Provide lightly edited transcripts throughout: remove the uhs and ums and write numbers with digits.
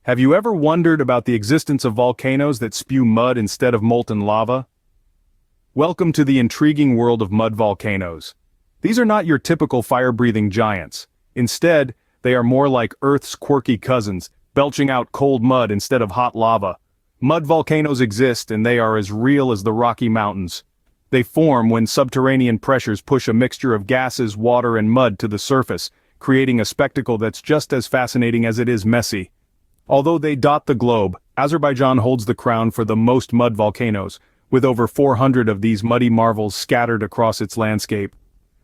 Have you ever wondered about the existence of volcanoes that spew mud instead of molten lava? Welcome to the intriguing world of mud volcanoes. These are not your typical fire-breathing giants. Instead, they are more like Earth's quirky cousins, belching out cold mud instead of hot lava. Mud volcanoes exist, and they are as real as the Rocky Mountains. They form when subterranean pressures push a mixture of gases, water, and mud to the surface, creating a spectacle that's just as fascinating as it is messy. Although they dot the globe, Azerbaijan holds the crown for the most mud volcanoes, with over 400 of these muddy marvels scattered across its landscape.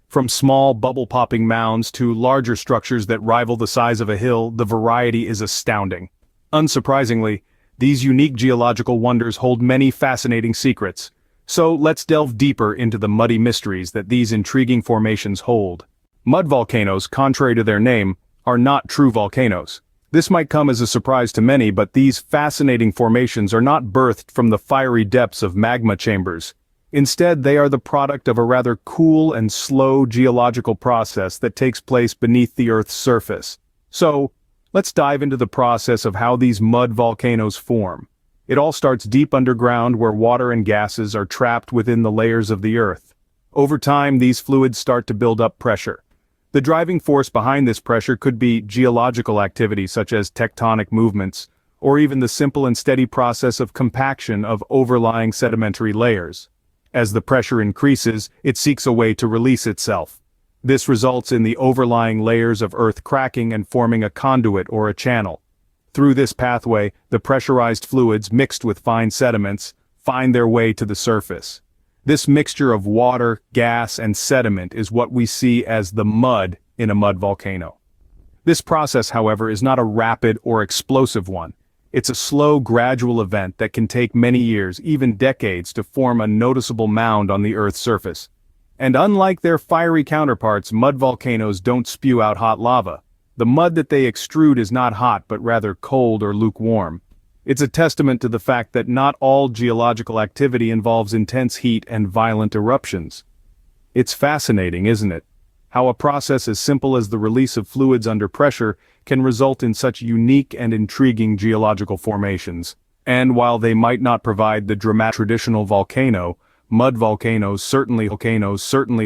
From small bubble-popping mounds to larger structures that rival the size of a hill, the variety is astounding. Unsurprisingly, these unique geological wonders hold many fascinating secrets. So let's delve deeper into the muddy mysteries that these intriguing formations hold. Mud volcanoes, contrary to their name, are not true volcanoes. This might come as a surprise to many, but these fascinating formations are not birthed from the fiery depths of magma chambers. Instead, they are the product of a rather cool and slow geological process that takes place beneath the Earth's surface. So, let's dive into the process of how these mud volcanoes form. It all starts deep underground where water and gases are trapped within the layers of the Earth. Over time, these fluids start to build up pressure. The driving force behind this pressure could be geological activity such as tectonic movements, or even the simple and steady process of compaction of overlying sedimentary layers. As the pressure increases, it seeks a way to release itself. This results in the overlying layers of Earth cracking and forming a conduit or a channel. Through this pathway, the pressurized fluids mixed with fine sediments find their way to the surface. This mixture of water, gas, and sediment is what we see as the mud in a mud volcano. This process, however, is not a rapid or explosive one. It's a slow, gradual event that can take many years, even decades, to form a noticeable mound on the Earth's surface. And unlike their fiery counterparts, mud volcanoes don't spew out hot lava. The mud that they extrude is not hot, but rather cold or lukewarm. It's a testament to the fact that not all geological activity involves intense heat and violent eruptions. It's fascinating, isn't it? How a process as simple as the release of fluids under pressure can result in such unique and intriguing geological formations. And while they might not provide the dramatic traditional volcano, mud volcanoes certainly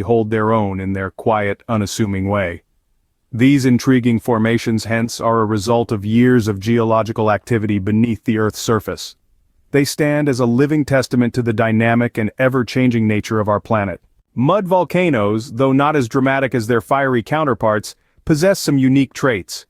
hold their own in their quiet, unassuming way. These intriguing formations hence are a result of years of geological activity beneath the Earth's surface. They stand as a living testament to the dynamic and ever-changing nature of our planet. Mud volcanoes, though not as dramatic as their fiery counterparts, possess some unique traits.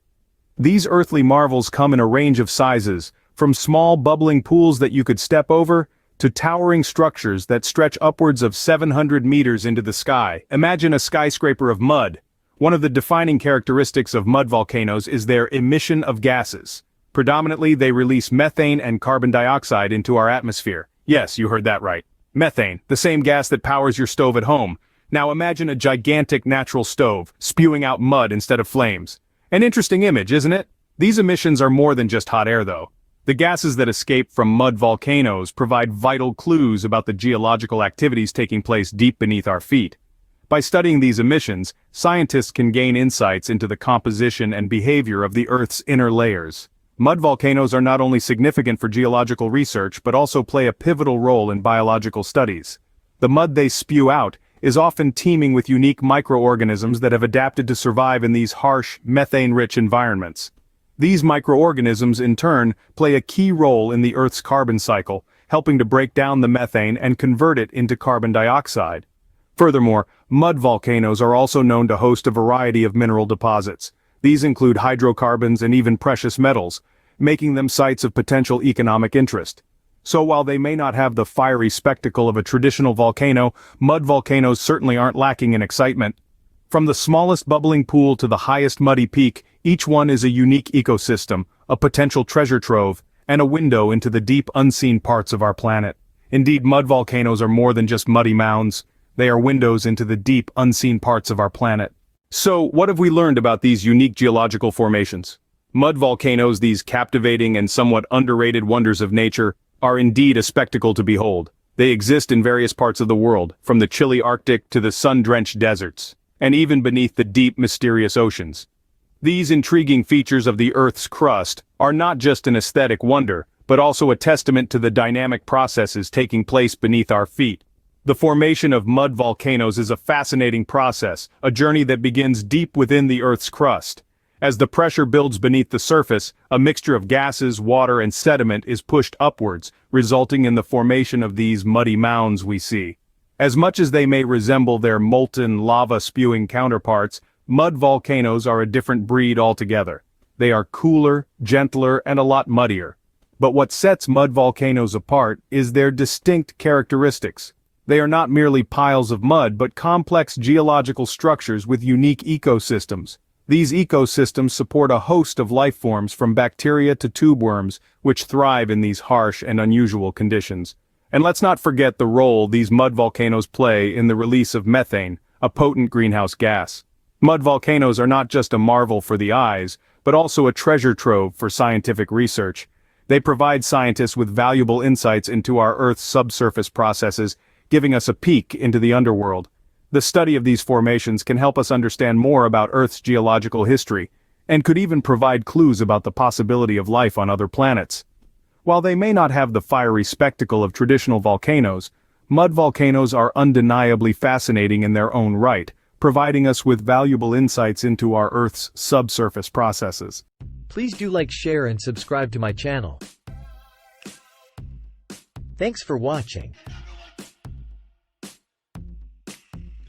These earthly marvels come in a range of sizes, from small bubbling pools that you could step over, to towering structures that stretch upwards of 700 meters into the sky. Imagine a skyscraper of mud. One of the defining characteristics of mud volcanoes is their emission of gases. Predominantly, they release methane and carbon dioxide into our atmosphere. Yes, you heard that right. Methane, the same gas that powers your stove at home. Now imagine a gigantic natural stove, spewing out mud instead of flames. An interesting image, isn't it? These emissions are more than just hot air, though. The gases that escape from mud volcanoes provide vital clues about the geological activities taking place deep beneath our feet. By studying these emissions, scientists can gain insights into the composition and behavior of the Earth's inner layers. Mud volcanoes are not only significant for geological research but also play a pivotal role in biological studies. The mud they spew out is often teeming with unique microorganisms that have adapted to survive in these harsh, methane-rich environments. These microorganisms, in turn, play a key role in the Earth's carbon cycle, helping to break down the methane and convert it into carbon dioxide. Furthermore, mud volcanoes are also known to host a variety of mineral deposits. These include hydrocarbons and even precious metals, making them sites of potential economic interest. So while they may not have the fiery spectacle of a traditional volcano, mud volcanoes certainly aren't lacking in excitement. From the smallest bubbling pool to the highest muddy peak, each one is a unique ecosystem, a potential treasure trove, and a window into the deep unseen parts of our planet. Indeed, mud volcanoes are more than just muddy mounds. They are windows into the deep, unseen parts of our planet. So, what have we learned about these unique geological formations? Mud volcanoes, these captivating and somewhat underrated wonders of nature, are indeed a spectacle to behold. They exist in various parts of the world, from the chilly Arctic to the sun-drenched deserts, and even beneath the deep, mysterious oceans. These intriguing features of the Earth's crust are not just an aesthetic wonder, but also a testament to the dynamic processes taking place beneath our feet. The formation of mud volcanoes is a fascinating process, a journey that begins deep within the Earth's crust. As the pressure builds beneath the surface, a mixture of gases, water, and sediment is pushed upwards, resulting in the formation of these muddy mounds we see. As much as they may resemble their molten lava-spewing counterparts, mud volcanoes are a different breed altogether. They are cooler, gentler, and a lot muddier. But what sets mud volcanoes apart is their distinct characteristics. They are not merely piles of mud but complex geological structures with unique ecosystems. These ecosystems support a host of life forms from bacteria to tube worms, which thrive in these harsh and unusual conditions. And let's not forget the role these mud volcanoes play in the release of methane, a potent greenhouse gas. Mud volcanoes are not just a marvel for the eyes, but also a treasure trove for scientific research. They provide scientists with valuable insights into our Earth's subsurface processes, giving us a peek into the underworld. The study of these formations can help us understand more about Earth's geological history, and could even provide clues about the possibility of life on other planets. While they may not have the fiery spectacle of traditional volcanoes, mud volcanoes are undeniably fascinating in their own right, providing us with valuable insights into our Earth's subsurface processes. Please do like, share, and subscribe to my channel. Thanks for watching.